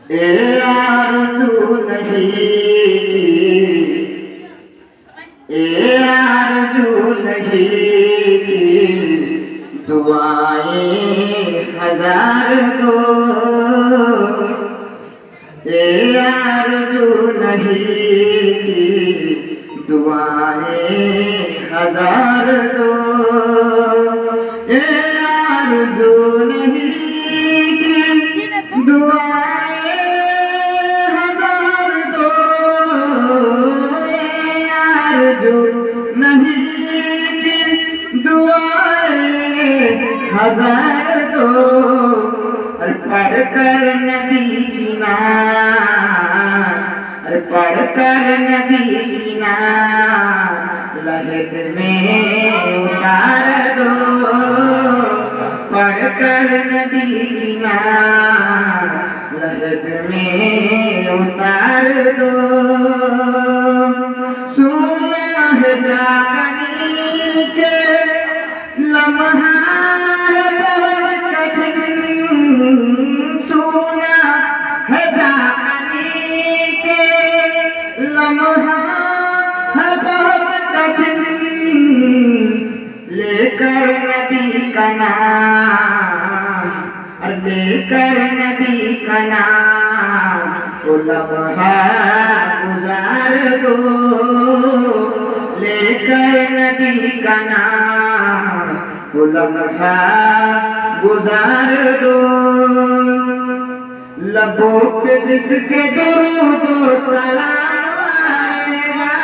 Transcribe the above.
ए आरज़ू नहीं की, ए आरज़ू नहीं की, दुआएं हजार दो। ए आरज़ू नहीं की, दुआएं हजार दो। ए आरज़ू नहीं की, दुआएं हजार दो। ए आरज़ू नहीं की, दुआएं हजार दो। और पढ़कर नबी की नाम, और पढ़कर नबी की नाम लहद में उतार दो। पढ़कर नबी की नाम लहद में उतार दो। सुना है जागनी के लम्हा है बहुत कठिन। सुना है जागनी के लम्हा है बहुत कठिन। लेकर नबी का नाम, और लेकर नबी का नाम वो लम्हा गुजार दो। लेकर नबी का नाम वो लम्हा गुजार दो। लबों पे जिसके दो सलाम